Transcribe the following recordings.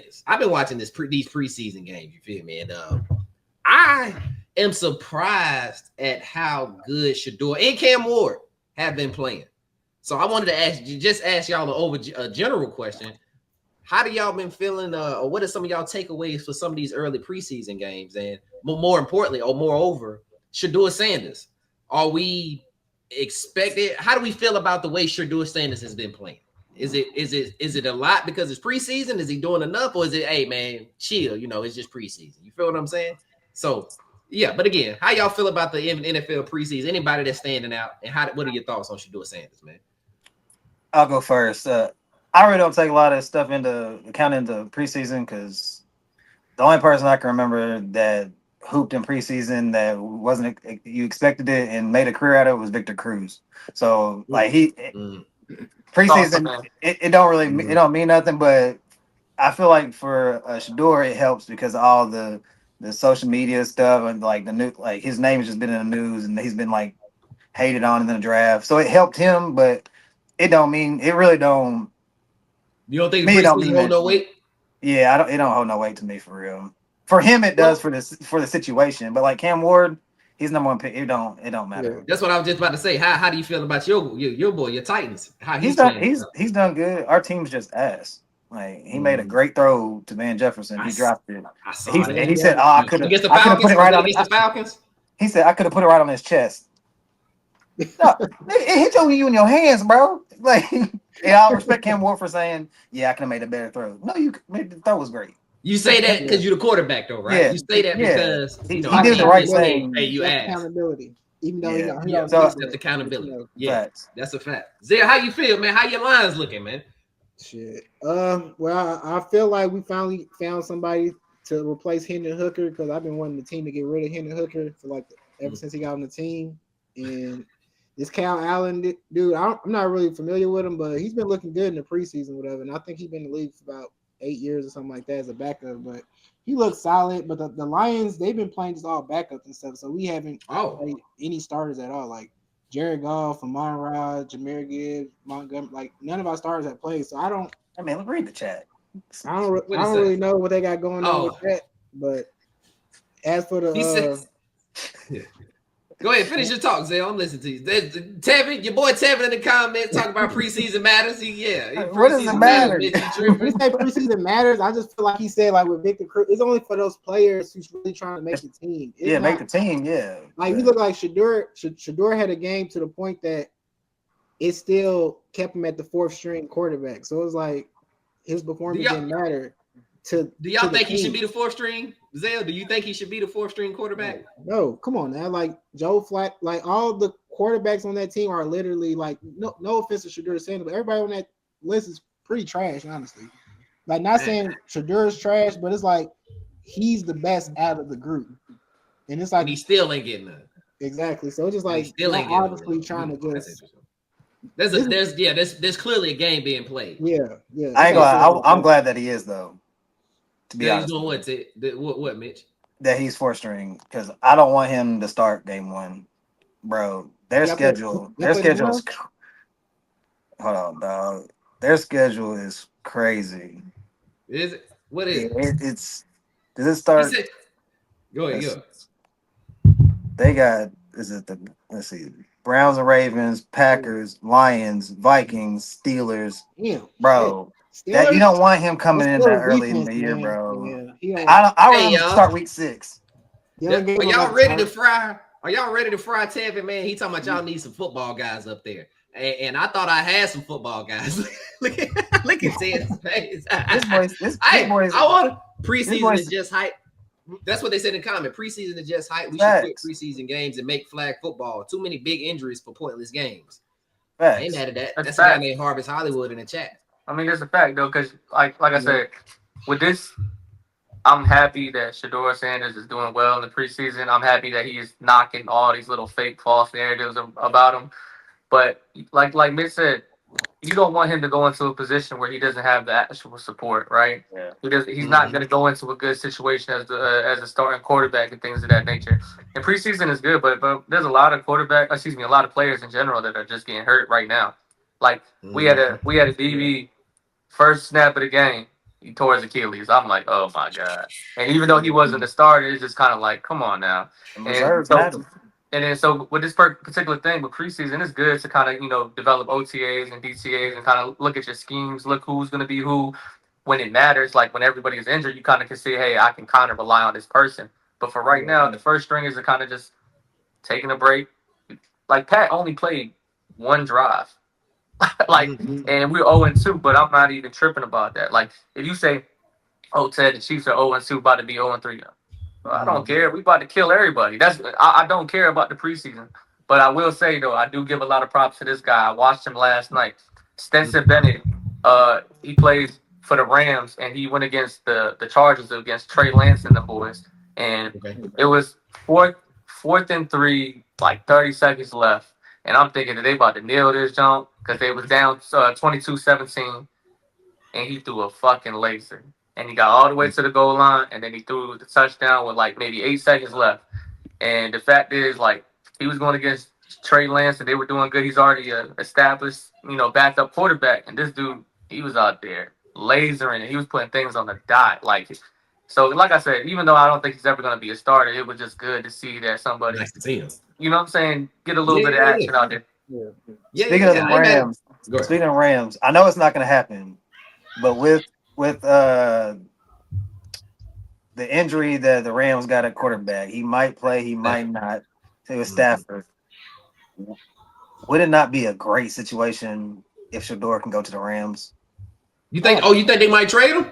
this. I've been watching these preseason games. You feel me? And I am surprised at how good Sheduer and Cam Ward have been playing. So I wanted to ask y'all a general question. How do y'all been feeling? Or what are some of y'all takeaways for some of these early preseason games? And more importantly, or moreover, Sheduer Sanders. Are we expected? How do we feel about the way Sheduer Sanders has been playing? Is it a lot because it's preseason? Is he doing enough, or is it, hey man, chill? It's just preseason. You feel what I'm saying? So yeah, but again, how y'all feel about the NFL preseason? Anybody that's standing out, and what are your thoughts on Sheduer Sanders, man? I'll go first. I really don't take a lot of stuff into account into preseason because the only person I can remember that hooped in preseason that wasn't you expected it and made a career out of it was Victor Cruz. So like preseason it don't really it don't mean nothing, but I feel like for Sheduer it helps because of all the social media stuff and like the new like his name has just been in the news and he's been like hated on in the draft. So it helped him, but it really don't. You don't think preseason hold no weight? Yeah, it don't hold no weight to me for real. For him, it does for the situation. But like Cam Ward, he's number one pick. It don't matter. Yeah. That's what I was just about to say. How do you feel about your boy, your Titans? How he's done good. Our team's just ass. Like he made a great throw to Van Jefferson. He dropped it. And he said, "Oh, I could have put it right on against the Falcons." He said, "I could have put it right on his chest." No, it hit you in your hands, bro. Like, and I respect Cam Ward for saying, "Yeah, I could have made a better throw." No, the throw was great. You say that because you're the quarterback, though, right? Yeah, you say that because he did the right thing. Hey, you asked. Accountability, even though he that's accountability. Yeah, that's a fact. Zay, how you feel, man? How your lines looking, man? Shit. Well, I feel like we finally found somebody to replace Hendon Hooker because I've been wanting the team to get rid of Hendon Hooker for like ever since he got on the team. And this Cal Allen dude, I'm not really familiar with him, but he's been looking good in the preseason, whatever. And I think he's been in the league for about 8 years or something like that as a backup. But he looks solid. But the Lions, they've been playing just all backups and stuff, so we haven't played any starters at all. Like Jared Goff, Amon-Ra, Jahmyr Gibbs, Montgomery, like none of our starters have played. So read the chat. I don't really know what they got going on with that. But as for the go ahead, finish your talk, Zay. I'm listening to you. Tevin, your boy Tevin in the comments talking about preseason matters. What does it matter? When you say preseason matters, I just feel like he said like with Victor Cruz, it's only for those players who's really trying to make the team. Make the team. Yeah, like you look like Sheduer had a game to the point that it still kept him at the 4th string quarterback. So it was like his performance didn't matter. Do y'all think he should be the 4th string? Zell, do you think he should be the 4th string quarterback? No, come on now. Like Joe Flacco, like all the quarterbacks on that team are literally like no offense to Sheduer Sanders, but everybody on that list is pretty trash, honestly. Like not saying Sheduer is trash, but it's like he's the best out of the group. And it's like he still ain't getting none. Exactly. So it's just like still ain't obviously trying to just there's clearly a game being played. Yeah. I ain't gonna I'm glad that he is though. To be honest, he's doing what, Mitch? That he's 4th string because I don't want him to start game 1, bro. Their schedule is. Hold on, dog. Their schedule is crazy. Is it? What is it? Does it start? Go ahead. They got. Let's see. Browns and Ravens, Packers, Lions, Vikings, Steelers. Yeah, bro. That you don't want him coming in that early in the year, bro. I want him to start week 6. Are y'all ready to fry? Are y'all ready to fry Tevin, man? He talking about y'all need some football guys up there. And I thought I had some football guys. look at Ted's face. I want preseason is just hype. That's what they said in the comment. Preseason is just hype. We should quit preseason games and make flag football. Too many big injuries for pointless games. I ain't mad at that. That's a guy named Harvest Hollywood in the chat. I mean, that's a fact, though, because, like I said, with this, I'm happy that Sheduer Sanders is doing well in the preseason. I'm happy that he is knocking all these little fake, false narratives about him. But like Mitch said, you don't want him to go into a position where he doesn't have the actual support, right? Yeah. He's not going to go into a good situation as a starting quarterback and things of that nature. And preseason is good, but there's a lot of a lot of players in general that are just getting hurt right now. Like we had a DB. First snap of the game, he tore his Achilles. I'm like, oh my god. And even though he wasn't a starter, it's just kind of like, come on now. And And reserves so, matter. and then so with this particular thing with preseason, it's good to kind of develop OTAs and DTAs and kind of look at your schemes, look who's going to be who when it matters. Like when everybody is injured, you kind of can say, hey, I can kind of rely on this person. But for right now, the first stringers are kind of just taking a break. Like Pat only played one drive, like, and we're 0-2, but I'm not even tripping about that. Like if you say, oh, Ted, the Chiefs are 0-2, about to be 0-3. Well, I don't care. We about to kill everybody. I don't care about the preseason. But I will say though, I do give a lot of props to this guy. I watched him last night. Stetson Bennett. He plays for the Rams, and he went against the Chargers against Trey Lance and the boys. And it was fourth and 3, like 30 seconds left. And I'm thinking that they about to nail this jump because they was down 22-17, and he threw a fucking laser. And he got all the way to the goal line, and then he threw the touchdown with like maybe 8 seconds left. And the fact is, like, he was going against Trey Lance, and they were doing good. He's already a established, backup quarterback. And this dude, he was out there lasering, and he was putting things on the dot. So, like I said, even though I don't think he's ever going to be a starter, it was just good to see that somebody, Nice to see him. you know what I'm saying, get a little bit of action out there. Speaking of the Rams, I know it's not going to happen, but with the injury that the Rams got at quarterback, he might play, he might not. To Stafford, would it not be a great situation if Sheduer can go to the Rams? You think? Oh, you think they might trade him?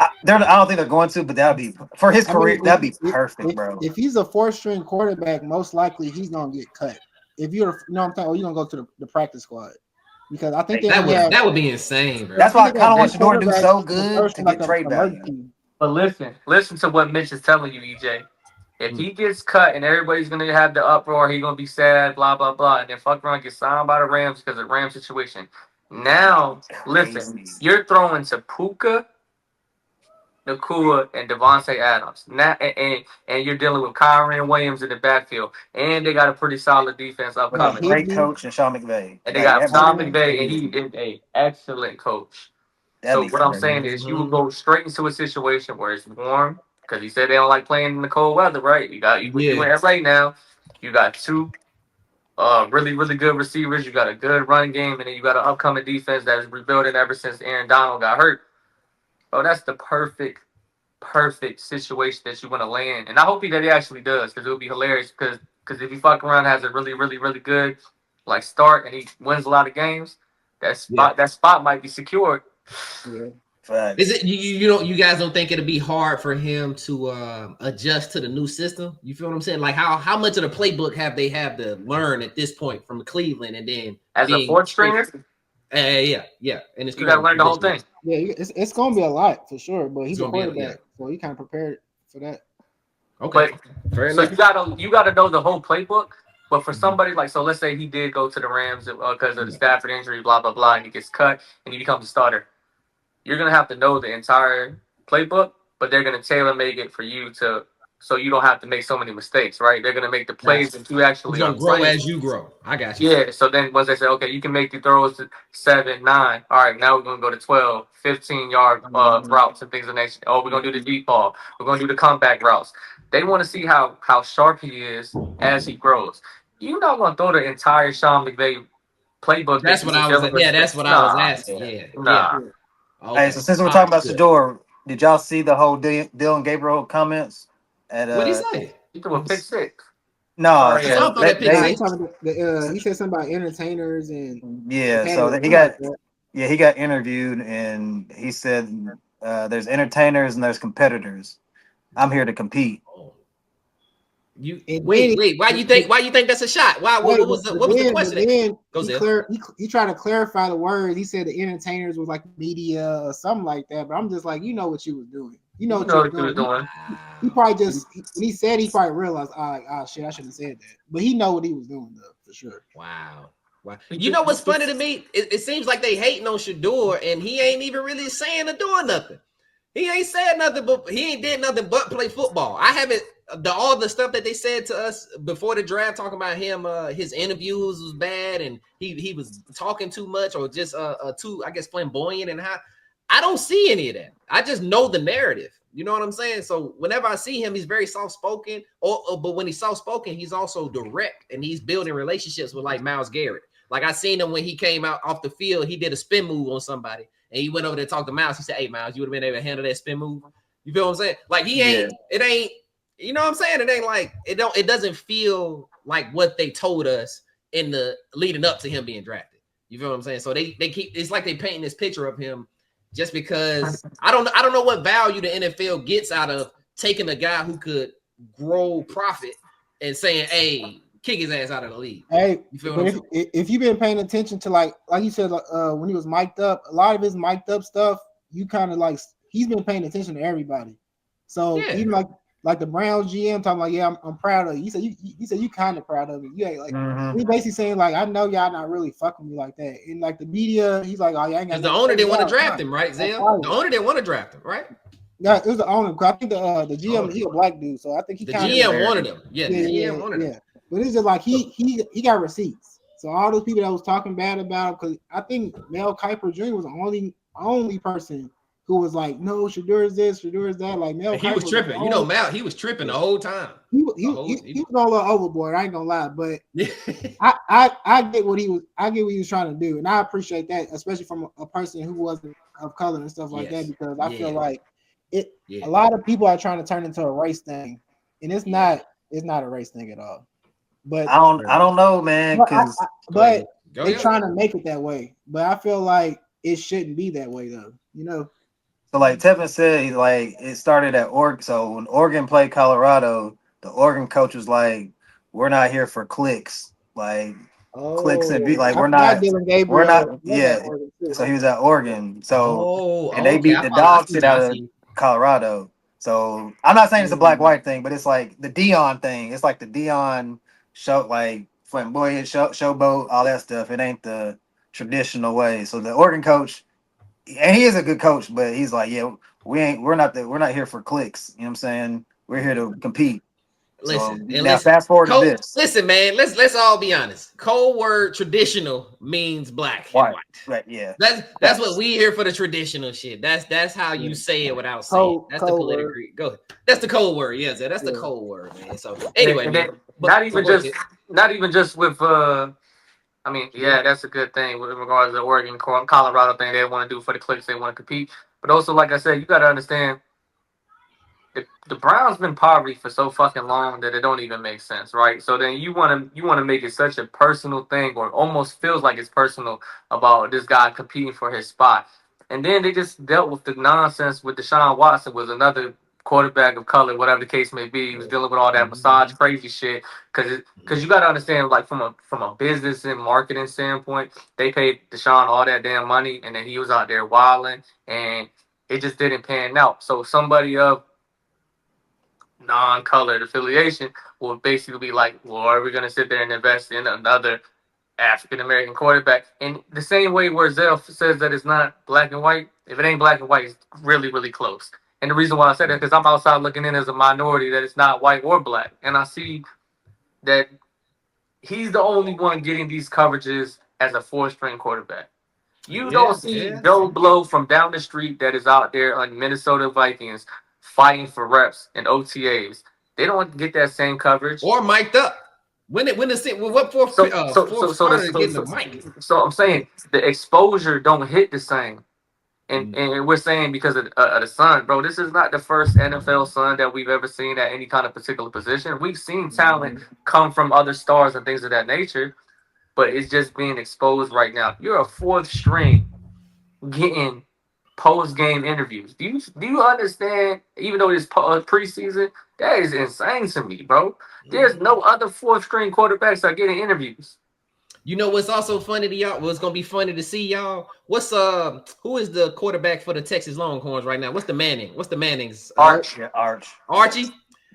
I don't think they're going to, but that'd be for his career. That'd be perfect, bro. If he's a 4th-string quarterback, most likely he's gonna get cut. If you're, I'm saying, you're gonna go to the practice squad because I think that would be insane, bro. That's why I kind of want Sheduer to do so good to get trade value. But listen to what Mitch is telling you, EJ. If he gets cut and everybody's gonna have the uproar, he's gonna be sad, blah blah blah, and then fuck around get signed by the Rams because of the Rams situation. Now, listen, you're throwing to Puka, Nakua, and Devontae Adams. Now, and you're dealing with Kyron Williams in the backfield, and they got a pretty solid defense upcoming. Great coach and Sean McVay. And they got Sean McVay, and he is an excellent coach. So what I'm saying is you will go straight into a situation where it's warm, because he said they don't like playing in the cold weather, right? You in LA now. You got 2 really, really good receivers. You got a good run game, and then you got an upcoming defense that is rebuilding ever since Aaron Donald got hurt. Oh, that's the perfect situation that you want to land. And I hope that he actually does, because it would be hilarious. Because if he fuck around, has a really, really, really good start, and he wins a lot of games, that spot might be secured. Yeah. Is it you guys don't think it'll be hard for him to adjust to the new system? You feel what I'm saying? Like how much of the playbook have to learn at this point from Cleveland, and then as a 4th stringer? Yeah. And you gotta learn the whole thing. Yeah, it's gonna be a lot for sure, but he's a quarterback, so he kind of prepared for that. Okay, so you gotta know the whole playbook. But for somebody so let's say he did go to the Rams because of the Stafford injury, blah blah blah, and he gets cut and he becomes a starter. You're going to have to know the entire playbook, but they're going to tailor make it for you so you don't have to make so many mistakes, right? They're going to make the plays that you actually are grow as you grow. I got you. Yeah, so then once they say, okay, you can make the throws to 7, 9. All right, now we're going to go to 12, 15-yard routes and things of that nature. Oh, we're going to do the deep ball. We're going to do the comeback routes. They want to see how sharp he is as he grows. You're not going to throw the entire Sean McVay playbook. That's what I was asking. Yeah. Nah. Okay. Hey, so since we're talking about Sheduer, did y'all see the whole Dylan Gabriel comments? What did he say? He threw a pick 6. No, he said something about entertainers and so he got interviewed and he said there's entertainers and there's competitors. I'm here to compete. Wait. Why you think that's a shot? What was the question? He tried to clarify the words. He said the entertainers was like media or something like that. But I'm just like, you know what you was doing. You know what you was doing. He probably just when he said, he probably realized, shit, I shouldn't have said that. But he know what he was doing though, for sure. Wow. You know what's funny to me? It seems like they hating on Sheduer, and he ain't even really saying or doing nothing. He ain't said nothing, but he ain't did nothing but play football. I haven't. All the stuff that they said to us before the draft, talking about him, his interviews was bad, and he was talking too much or just too, I guess, flamboyant and how. I don't see any of that. I just know the narrative. You know what I'm saying? So whenever I see him, he's very soft-spoken. But when he's soft-spoken, he's also direct, and he's building relationships with like Myles Garrett. Like I seen him when he came out off the field, he did a spin move on somebody, and he went over there to talk to Myles. He said, "Hey, Myles, you would have been able to handle that spin move." You feel what I'm saying? Like it ain't. You know what I'm saying? It ain't like it doesn't feel like what they told us in the leading up to him being drafted. You feel what I'm saying? So they keep, it's like they painting this picture of him just because I don't know what value the NFL gets out of taking a guy who could grow profit and saying, "Hey, kick his ass out of the league." Hey, you feel what I'm saying? If you've been paying attention to like you said, when he was mic'd up, a lot of his mic'd up stuff, you kind of like he's been paying attention to everybody. So even like the Browns GM talking like, yeah, I'm proud of you. He said you kind of proud of it. You ain't like he basically saying like, I know y'all not really fucking me like that. And like the media, he's like, oh, y'all ain't got. Because the owner didn't want to draft him, right, Zell? The owner didn't want to draft him, right? Yeah, it was the owner. I think the GM he a black dude, so I think he the GM wanted him. Yeah, the GM wanted him. But it's just like he got receipts. So all those people that was talking bad about him, because I think Mel Kiper Jr. was the only person who was like, no, Sheduer is this, Sheduer is that. Like Mel Kiper was tripping. You know, Mal, he was tripping the whole time. He was all overboard. I ain't gonna lie, but I get what he was trying to do, and I appreciate that, especially from a person who wasn't of color and stuff like that, because I feel like a lot of people are trying to turn into a race thing, and it's not a race thing at all. But I don't know, man, because but they're trying to make it that way. But I feel like it shouldn't be that way, though. You know. So like Tevin said, like it started at Oregon. So when Oregon played Colorado, the Oregon coach was like, "We're not here for clicks, like clicks and be like we're not." Yeah. So he was at Oregon. So and they beat the dog shit out of Colorado. So I'm not saying it's a black-white thing, but it's like the Dion thing. It's like the Dion show, like flamboyant showboat, all that stuff. It ain't the traditional way. So the Oregon coach, and he is a good coach, but he's like, yeah, we're not here for clicks. You know what I'm saying? We're here to compete. Listen, so, now fast forward to this. Listen, man, let's all be honest. Code word traditional means black and white. Right, yeah. That's what we here for, the traditional shit. That's how you say it without saying. That's the political. Go ahead. That's the code word. Yes, that's the code word, man. So anyway, man, not even just with I mean, yeah, that's a good thing with regards to the Oregon, Colorado thing they want to do for the clicks. They want to compete, but also, like I said, you got to understand. The Browns been poverty for so fucking long that it don't even make sense, right? So then you want to make it such a personal thing, or almost feels like it's personal about this guy competing for his spot. And then they just dealt with the nonsense with Deshaun Watson, was another quarterback of color, whatever the case may be. He was dealing with all that massage crazy shit because you got to understand, like from a business and marketing standpoint, they paid Deshaun all that damn money, and then he was out there wilding, and it just didn't pan out. So somebody of non-colored affiliation will basically be like, well, are we going to sit there and invest in another African-American quarterback? In the same way where Zell says that it's not black and white, if it ain't black and white, it's really, really close. And the reason why I said that is because I'm outside looking in as a minority that it's not white or black. And I see that he's the only one getting these coverages as a fourth-string quarterback. You don't see Joe Blow from down the street that is out there on Minnesota Vikings fighting for reps and OTAs. They don't get that same coverage. Or mic'd up. What fourth starter getting the mic? So I'm saying the exposure don't hit the same. And we're saying because of the Sun, bro, this is not the first NFL Sun that we've ever seen at any kind of particular position. We've seen talent come from other stars and things of that nature, but it's just being exposed right now. You're a fourth string getting post-game interviews. Do you understand, even though it's preseason, that is insane to me, bro. There's no other fourth-string quarterbacks that are getting interviews. You know what's also funny to y'all? What's gonna be funny to see y'all? What's who is the quarterback for the Texas Longhorns right now? What's the Manning's? Archie.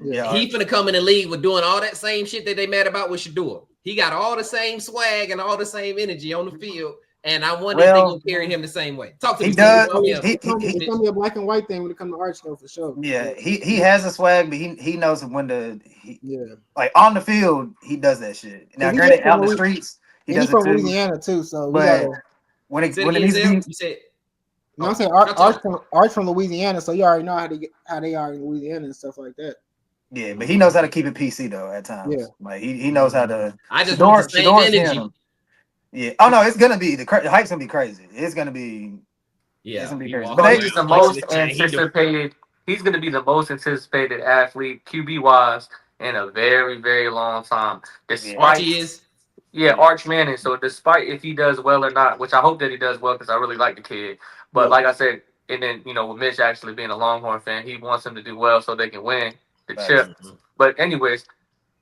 Yeah, he finna come in the league with doing all that same shit that they mad about with Sheduer. He got all the same swag and all the same energy on the field. And I wonder if they're gonna carry him the same way. Talk to me. It's gonna be a black and white thing when it comes to Archie, though, for sure. Yeah, he has a swag, but he knows when to. Like on the field, he does that shit. Now, granted, out in the streets, he does it too. Louisiana too. So, but when it needs to be, No, I'm Oh, saying y'all talk- Arch from Louisiana, so you already know how they are in Louisiana and stuff like that. Yeah, but he knows how to keep it PC though. At times, Yeah. like he knows how to. I just want the same Shedor's energy. him. Yeah. Oh no, it's gonna be the hype's gonna be crazy. It's gonna be He crazy. walk But He's the around flexing most the chain. anticipated. He's going to be the most anticipated athlete QB wise in a very, very long time. Despite Archie is. Yeah, Arch Manning. So despite if he does well or not, which I hope that he does well because I really like the kid. But Yeah. like I said, and then with Mitch actually being a Longhorn fan, he wants him to do well so they can win the Facts. chip. But anyways,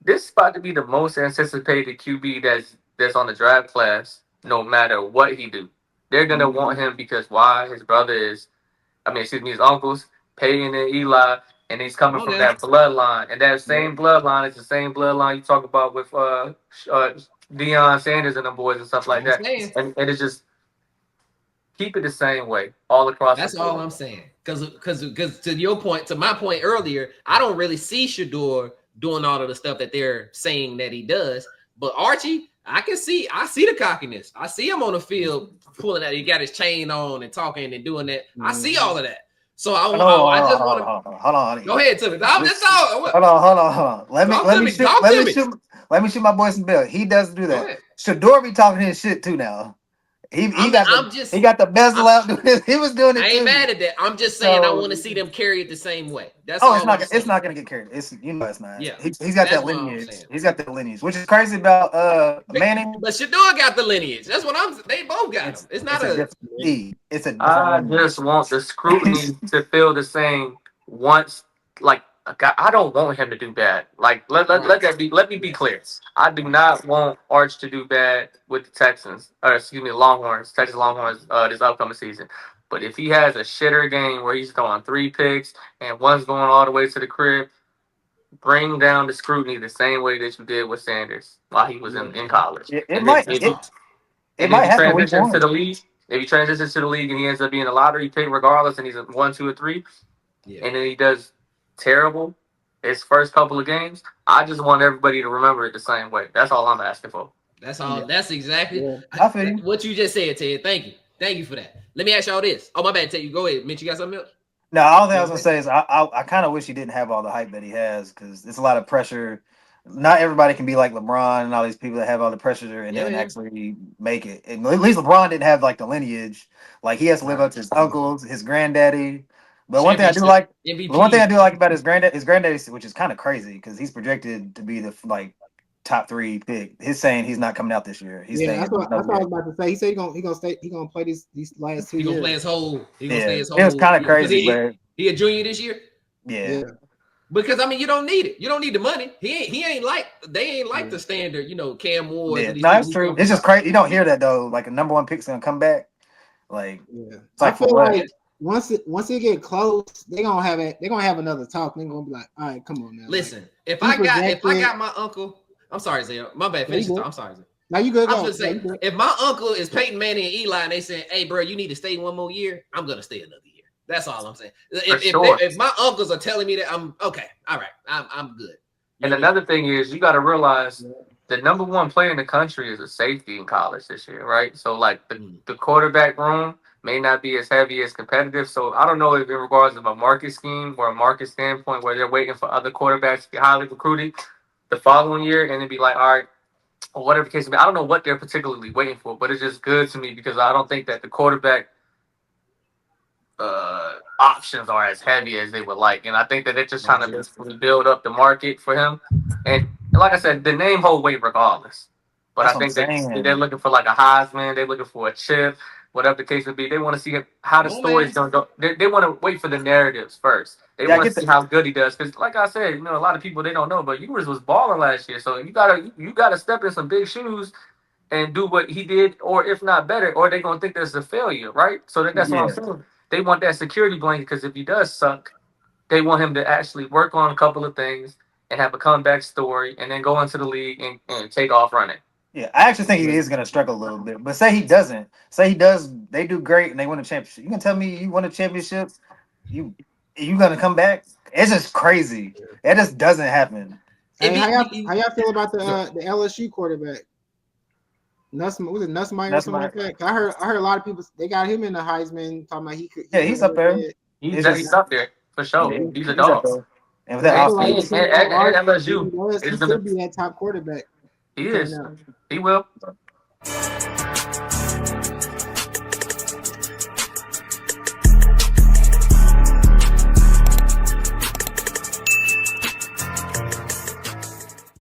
this is about to be the most anticipated QB that's on the draft class. No matter what he do, they're gonna want him because why? His brother is, his uncles Peyton and Eli, and he's coming from that bloodline, and that same bloodline is the same bloodline you talk about with Deion Sanders and the boys and stuff like that, and it's just keep it the same way all across. That's all I'm saying. Because to your point, to my point earlier, I don't really see Sheduer doing all of the stuff that they're saying that he does. But Archie, I see the cockiness. I see him on the field pulling out. He got his chain on and talking and doing that. I see all of that. So I just want to hold on. Go ahead, Timmy. I'm just talking. Hold on. Let me shoot my boy some bell. He doesn't do that. Sheduer be talking his shit too now. He got the bezel out. He was doing it. I ain't mad at that. I'm just saying I want to see them carry it the same way. That's all. It's not gonna get carried. It's not. Yeah, he's got that lineage. He's got that lineage, which is crazy about Manning. But Sheduer got the lineage. That's what I'm. They both got him. It's not a. It's a. I just want the scrutiny to feel the same once. Like I don't want him to do bad. Like let me be clear. I do not want Arch to do bad with the Texans, or excuse me, Longhorns, Texas Longhorns, this upcoming season. But if he has a shitter game where he's throwing 3 picks and one's going all the way to the crib, bring down the scrutiny the same way that you did with Sanders while he was in college. It might happen. Transition to the league. If he transitions to the league and he ends up being a lottery pick regardless, and he's a 1, 2, or 3, and then he does terrible his first couple of games, I just want everybody to remember it the same way. That's all I'm asking for. That's all. That's exactly what you just said, Ted. Thank you for that. Let me ask y'all this. Oh, my bad, Ted. You go ahead. Mitch, you got something else? No, all I was gonna say is I kind of wish he didn't have all the hype that he has because it's a lot of pressure. Not everybody can be like LeBron and all these people that have all the pressure and then actually make it. And at least LeBron didn't have like the lineage. Like he has to live up to his uncles, his granddaddy. But one thing I do like about his granddaddy, which is kind of crazy because he's projected to be the top 3 pick. He's saying he's not coming out this year. That's what I was about to say. He said he's gonna play these last 2 years. He's gonna play his whole. It was kind of crazy, but he a junior this year. Yeah. Because you don't need it. You don't need the money. They ain't like the standard, Cam Ward. Yeah, no, it's true. It's just crazy. You don't hear that though. Like a number 1 pick's gonna come back. Like, I feel like once it get close, they're gonna have another talk. They're gonna be like, all right, come on now. Listen, if I got my uncle, I'm sorry, Zay. My bad. Finish your talk. I'm sorry, Zay. Now you good. I'm just saying, if my uncle is Peyton Manning and Eli, and they saying, "Hey, bro, you need to stay 1 more year," I'm gonna stay another year. That's all I'm saying. If my uncles are telling me that, I'm okay. All right, I'm good. And another thing is, you got to realize the number 1 player in the country is a safety in college this year, right? So like the quarterback room may not be as heavy as competitive. So I don't know if in regards of a market scheme or a market standpoint where they're waiting for other quarterbacks to be highly recruited the following year and then be like, all right, or whatever the case may be. I don't know what they're particularly waiting for, but it's just good to me because I don't think that the quarterback options are as heavy as they would like. And I think that they're just trying to basically build up the market for him. And like I said, the name hold weight regardless. But I think they're looking for like a Heisman. They're looking for a chip. Whatever the case would be, they want to see how the story's going to go. They want to wait for the narratives first. They want to see how good he does. Because, like I said, a lot of people they don't know, but Ewers was balling last year, so you gotta step in some big shoes and do what he did, or if not better, or they're gonna think there's a failure, right? So that's what I'm saying. They want that security blanket because if he does suck, they want him to actually work on a couple of things and have a comeback story, and then go into the league and take off running. Yeah, I actually think he is going to struggle a little bit. But say he doesn't. Say he does. They do great and they win a championship. You can tell me you won a championship. You going to come back? It's just crazy. It just doesn't happen. Hey, how y'all feel about the LSU quarterback? Was it Nussmeier or something like that? 'Cause I heard a lot of people they got him in the Heisman talking about he could. Yeah, he's up there. He's up there for sure. Yeah, He's a he's up dog. there. And with I that feel like offense, if And he LSU does, he is could be that top quarterback. he is. coming out. He will.